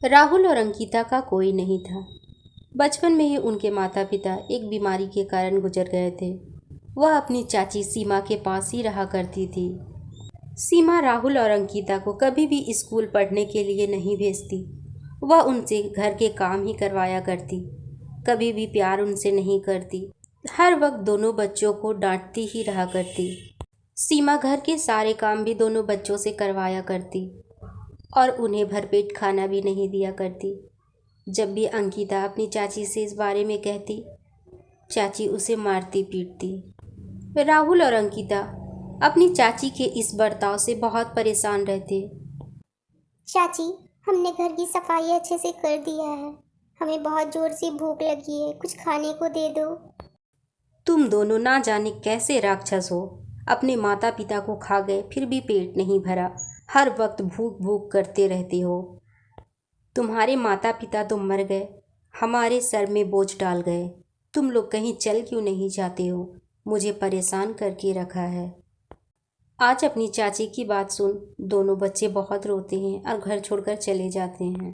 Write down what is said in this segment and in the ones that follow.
राहुल और अंकिता का कोई नहीं था। बचपन में ही उनके माता पिता एक बीमारी के कारण गुजर गए थे। वह अपनी चाची सीमा के पास ही रहा करती थी। सीमा राहुल और अंकिता को कभी भी स्कूल पढ़ने के लिए नहीं भेजती। वह उनसे घर के काम ही करवाया करती, कभी भी प्यार उनसे नहीं करती। हर वक्त दोनों बच्चों को डांटती ही रहा करती। सीमा घर के सारे काम भी दोनों बच्चों से करवाया करती और उन्हें भरपेट खाना भी नहीं दिया करती। जब भी अंकिता अपनी चाची से इस बारे में कहती, चाची उसे मारती पीटती। राहुल और अंकिता अपनी चाची के इस बर्ताव से बहुत परेशान रहते। चाची, हमने घर की सफाई अच्छे से कर दिया है। हमें बहुत जोर से भूख लगी है, कुछ खाने को दे दो। तुम दोनों ना जाने कैसे राक्षस हो। अपने माता पिता को खा गए फिर भी पेट नहीं भरा। हर वक्त भूख भूख करते रहते हो। तुम्हारे माता पिता तो मर गए, हमारे सर में बोझ डाल गए। तुम लोग कहीं चल क्यों नहीं जाते हो? मुझे परेशान करके रखा है। आज अपनी चाची की बात सुन दोनों बच्चे बहुत रोते हैं और घर छोड़कर चले जाते हैं।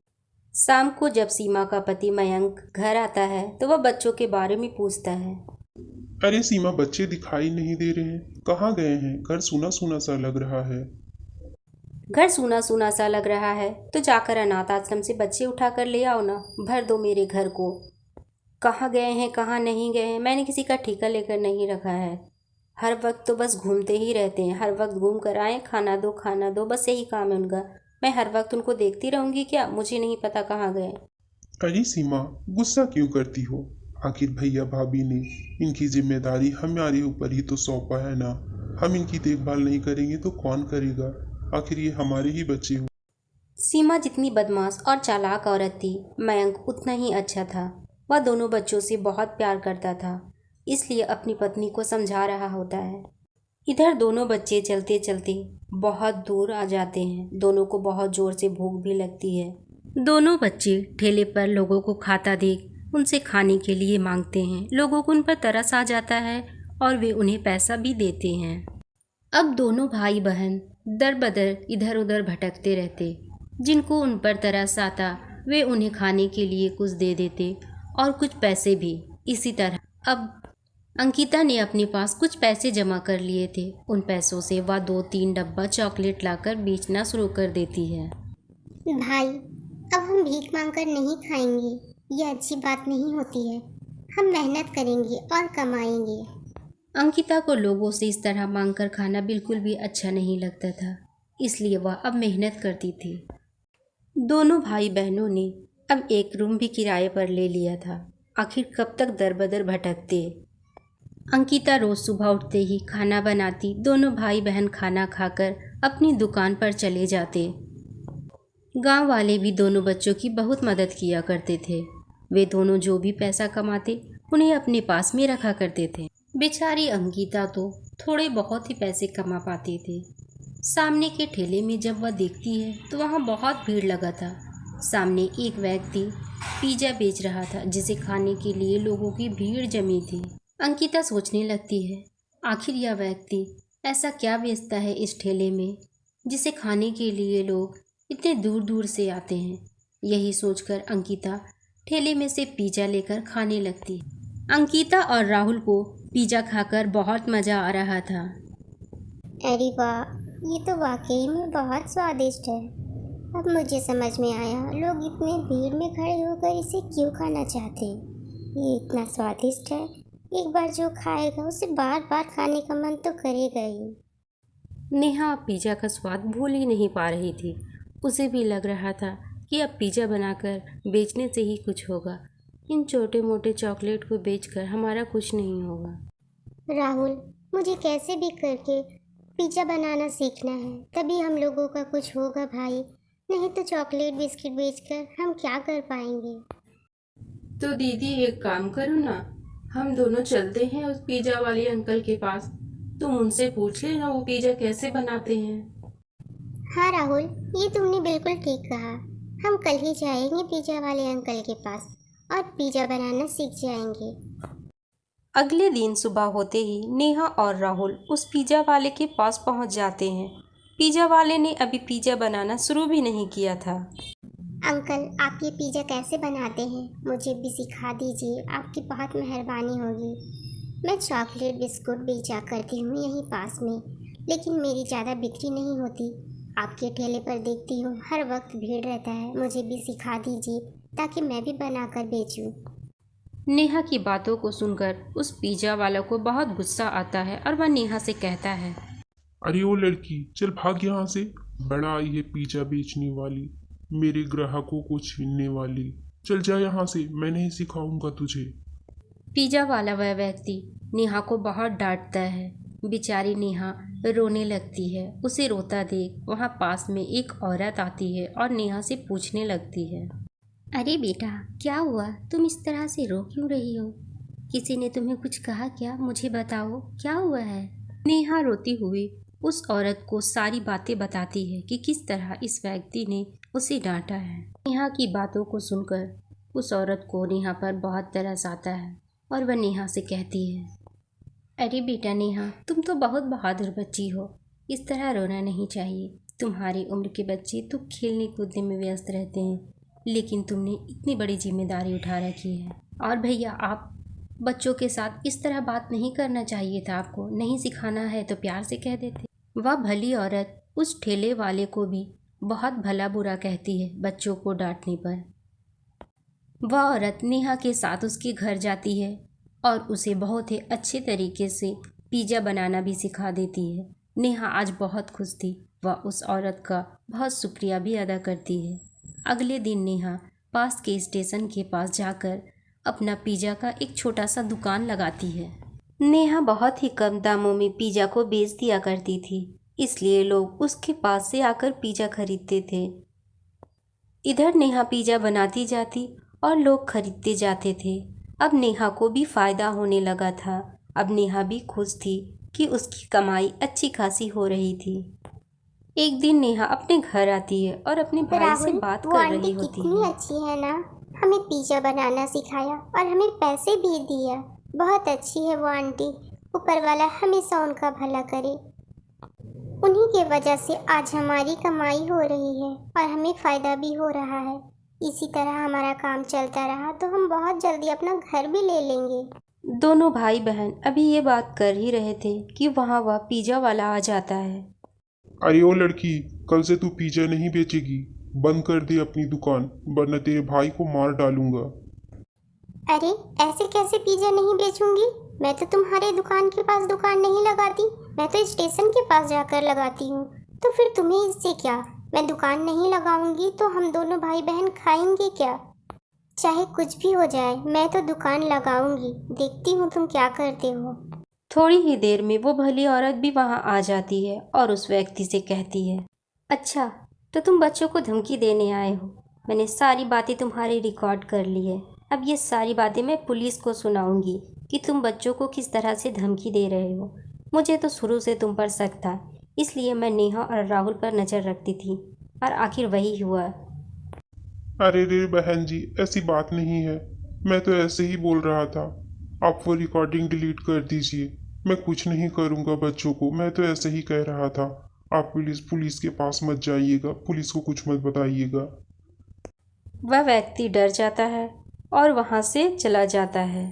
शाम को जब सीमा का पति मयंक घर आता है तो वह बच्चों के बारे में पूछता है। अरे सीमा, बच्चे दिखाई नहीं दे रहे हैं, कहाँ गए हैं? घर सूना सूना सा लग रहा है। घर सूना सूना सा लग रहा है तो जाकर अनाथ आश्रम से बच्चे उठा कर ले आओ ना, भर दो मेरे घर को। कहाँ गए हैं कहाँ नहीं गए हैं, मैंने किसी का ठेका लेकर नहीं रखा है। हर वक्त तो बस घूमते ही रहते हैं। हर वक्त घूम कर आए, खाना दो, बस यही काम है उनका। मैं हर वक्त उनको देखती रहूंगी क्या? मुझे नहीं पता कहाँ गए। अरे सीमा, गुस्सा क्यों करती हो? आखिर भैया भाभी ने इनकी जिम्मेदारी हमारे ऊपर ही तो सौंपा है ना। हम इनकी देखभाल नहीं करेंगे तो कौन करेगा? आखिर ये हमारे ही बच्चे हो। सीमा जितनी बदमाश और चालाक औरत थी, मयंक उतना ही अच्छा था। वह दोनों बच्चों से बहुत प्यार करता था, इसलिए अपनी पत्नी को समझा रहा होता है। इधर दोनों बच्चे चलते चलते बहुत दूर आ जाते हैं। दोनों को बहुत जोर से भूख भी लगती है। दोनों बच्चे ठेले पर लोगों को खाता देख उनसे खाने के लिए मांगते हैं। लोगों को उन पर तरस आ जाता है और वे उन्हें पैसा भी देते हैं। अब दोनों भाई बहन दर बदर इधर उधर भटकते रहते। जिनको उन पर तरस आता वे उन्हें खाने के लिए कुछ दे देते और कुछ पैसे भी। इसी तरह अब अंकिता ने अपने पास कुछ पैसे जमा कर लिए थे। उन पैसों से वह 2-3 डब्बा चॉकलेट लाकर बेचना शुरू कर देती है। भाई, अब हम भीख मांगकर नहीं खाएंगे, ये अच्छी बात नहीं होती है। हम मेहनत करेंगे और कमाएंगे। अंकिता को लोगों से इस तरह मांगकर खाना बिल्कुल भी अच्छा नहीं लगता था, इसलिए वह अब मेहनत करती थी। दोनों भाई बहनों ने अब एक रूम भी किराए पर ले लिया था। आखिर कब तक दर बदर भटकते। अंकिता रोज सुबह उठते ही खाना बनाती। दोनों भाई बहन खाना खाकर अपनी दुकान पर चले जाते। गांव वाले भी दोनों बच्चों की बहुत मदद किया करते थे। वे दोनों जो भी पैसा कमाते उन्हें अपने पास में रखा करते थे। बेचारी अंकिता तो थोड़े बहुत ही पैसे कमा पाती थी। सामने के ठेले में जब वह देखती है तो वहाँ बहुत भीड़ लगा था। सामने एक व्यक्ति पिज़्ज़ा बेच रहा था, जिसे खाने के लिए लोगों की भीड़ जमी थी। अंकिता सोचने लगती है, आखिर यह व्यक्ति ऐसा क्या बेचता है इस ठेले में जिसे खाने के लिए लोग इतने दूर दूर से आते हैं। यही सोचकर अंकिता ठेले में से पिज़्ज़ा लेकर खाने लगती। अंकिता और राहुल को पिज़्ज़ा खाकर बहुत मज़ा आ रहा था। अरे वाह, ये तो वाकई में बहुत स्वादिष्ट है। अब मुझे समझ में आया लोग इतने भीड़ में खड़े होकर इसे क्यों खाना चाहते हैं। ये इतना स्वादिष्ट है, एक बार जो खाएगा उसे बार बार खाने का मन तो करेगा ही। नेहा पिज़्ज़ा का स्वाद भूल ही नहीं पा रही थी। उसे भी लग रहा था कि अब पिज़्ज़ा बनाकर बेचने से ही कुछ होगा। इन छोटे मोटे चॉकलेट को बेचकर हमारा कुछ नहीं होगा। राहुल, मुझे कैसे भी करके पिज़्ज़ा बनाना सीखना है, तभी हम लोगों का कुछ होगा भाई। नहीं तो चॉकलेट बिस्किट बेचकर हम क्या कर पाएंगे। तो दीदी एक काम करो ना, हम दोनों चलते हैं उस पिज़्ज़ा वाले अंकल के पास। तुम उनसे पूछ लेना वो पिज़्ज़ा कैसे बनाते हैं। हाँ राहुल, ये तुमने बिल्कुल ठीक कहा। हम कल ही जाएंगे पिज़्ज़ा वाले अंकल के पास और पिज़्ज़ा बनाना सीख जाएंगे। अगले दिन सुबह होते ही नेहा और राहुल उस पिज़्ज़ा वाले के पास पहुंच जाते हैं। पिज़्ज़ा वाले ने अभी पिज़्ज़ा बनाना शुरू भी नहीं किया था। अंकल, आप ये पिज़्ज़ा कैसे बनाते हैं? मुझे भी सिखा दीजिए, आपकी बहुत मेहरबानी होगी। मैं चॉकलेट बिस्कुट बेचा करती हूँ यहीं पास में, लेकिन मेरी ज़्यादा बिक्री नहीं होती। आपके ठेले पर देखती हूँ हर वक्त भीड़ रहता है। मुझे भी सिखा दीजिए ताकि मैं भी बनाकर बेचूँ। नेहा की बातों को सुनकर उस पिज्जा वाला को बहुत गुस्सा आता है और वह नेहा से कहता है, अरे ओ लड़की, चल भाग यहाँ से। बड़ा आई है पिज्जा बेचने वाली, मेरे ग्राहकों को छीनने वाली। चल जा यहाँ से, मैं नहीं सिखाऊंगा तुझे। पिज्जा वाला वह व्यक्ति नेहा को बहुत डांटता है। बेचारी नेहा रोने लगती है। उसे रोता देख वहाँ पास में एक औरत आती है और नेहा से पूछने लगती है, अरे बेटा, क्या हुआ? तुम इस तरह से रो क्यों रही हो? किसी ने तुम्हें कुछ कहा क्या? मुझे बताओ, क्या हुआ है? नेहा रोती हुई उस औरत को सारी बातें बताती है कि किस तरह इस व्यक्ति ने उसे डांटा है। नेहा की बातों को सुनकर उस औरत को नेहा पर बहुत तरस आता है और वह नेहा से कहती है, अरे बेटा नेहा, तुम तो बहुत बहादुर बच्ची हो। इस तरह रोना नहीं चाहिए। तुम्हारी उम्र के बच्चे तो खेलने कूदने में व्यस्त रहते हैं, लेकिन तुमने इतनी बड़ी जिम्मेदारी उठा रखी है। और भैया, आप बच्चों के साथ इस तरह बात नहीं करना चाहिए था। आपको नहीं सिखाना है तो प्यार से कह देते। वह भली औरत उस ठेले वाले को भी बहुत भला बुरा कहती है बच्चों को डांटने पर। वह औरत नेहा के साथ उसके घर जाती है और उसे बहुत ही अच्छे तरीके से पिज़्ज़ा बनाना भी सिखा देती है। नेहा आज बहुत खुश थी। वह उस औरत का बहुत शुक्रिया भी अदा करती है। अगले दिन नेहा पास के स्टेशन के पास जाकर अपना पिज़्ज़ा का एक छोटा सा दुकान लगाती है। नेहा बहुत ही कम दामों में पिज़्ज़ा को बेच दिया करती थी, इसलिए लोग उसके पास से आकर पिज़्ज़ा खरीदते थे। इधर नेहा पिज़्ज़ा बनाती जाती और लोग खरीदते जाते थे। अब नेहा को भी फ़ायदा होने लगा था। अब नेहा भी खुश थी कि उसकी कमाई अच्छी खासी हो रही थी। एक दिन नेहा अपने घर आती है और अपने भाई से बात कर रही होती कितनी है। अच्छी है ना, हमें पिज़्ज़ा बनाना सिखाया और हमें पैसे भी दिया। बहुत अच्छी है वो आंटी। ऊपर वाला हमेशा उनका भला करे। उन्हीं के वजह से आज हमारी कमाई हो रही है और हमें फ़ायदा भी हो रहा है। इसी तरह हमारा काम चलता रहा तो हम बहुत जल्दी अपना घर भी ले लेंगे। दोनों भाई बहन अभी ये बात कर ही रहे थे कि वहाँ वह पिज़्ज़ा वाला आ जाता है। अरे ओ लड़की, कल से तू पिज्जा नहीं बेचेगी। बंद कर दे अपनी दुकान, वरना तेरे भाई को मार डालूंगा। अरे, ऐसे कैसे पिज़्ज़ा नहीं बेचूंगी? मैं तो तुम्हारे दुकान के पास दुकान नहीं लगाती, मैं तो स्टेशन के पास जाकर लगाती हूँ। तो फिर तुम्हें इससे क्या? मैं दुकान नहीं लगाऊंगी तो हम दोनों भाई बहन खाएंगे क्या? चाहे कुछ भी हो जाए, मैं तो दुकान लगाऊंगी। देखती हूँ तुम क्या करते हो। थोड़ी ही देर में वो भली औरत भी वहाँ आ जाती है और उस व्यक्ति से कहती है, अच्छा, तो तुम बच्चों को धमकी देने आए हो। मैंने सारी बातें तुम्हारी रिकॉर्ड कर ली है। अब ये सारी बातें मैं पुलिस को सुनाऊंगी कि तुम बच्चों को किस तरह से धमकी दे रहे हो। मुझे तो शुरू से तुम पर शक था, इसलिए मैं नेहा और राहुल पर नज़र रखती थी और आखिर वही हुआ। अरे रे बहन जी, ऐसी बात नहीं है। मैं तो ऐसे ही बोल रहा था। आप वो रिकॉर्डिंग डिलीट कर दीजिए। मैं कुछ नहीं करूँगा बच्चों को, मैं तो ऐसे ही कह रहा था। आप पुलिस के पास मत जाइएगा, पुलिस को कुछ मत बताइएगा। वह व्यक्ति डर जाता है और वहाँ से चला जाता है।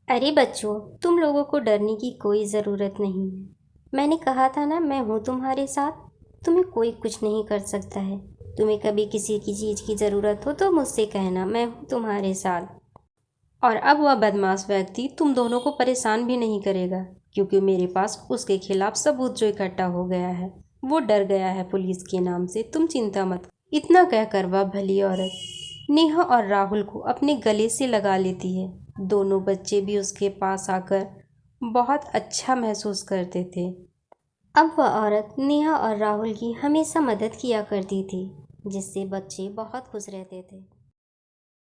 अरे बच्चों, तुम लोगों को डरने की कोई ज़रूरत नहीं है। मैंने कहा था ना, मैं हूँ तुम्हारे साथ। तुम्हें कोई कुछ नहीं कर सकता है। तुम्हें कभी किसी की चीज़ की ज़रूरत हो तो मुझसे कहना, मैं हूँ तुम्हारे साथ। और अब वह बदमाश व्यक्ति तुम दोनों को परेशान भी नहीं करेगा, क्योंकि मेरे पास उसके खिलाफ सबूत जो इकट्ठा हो गया है। वो डर गया है पुलिस के नाम से, तुम चिंता मत। इतना कहकर वह भली औरत नेहा और राहुल को अपने गले से लगा लेती है। दोनों बच्चे भी उसके पास आकर बहुत अच्छा महसूस करते थे। अब वह औरत नेहा और राहुल की हमेशा मदद किया करती थी, जिससे बच्चे बहुत खुश रहते थे।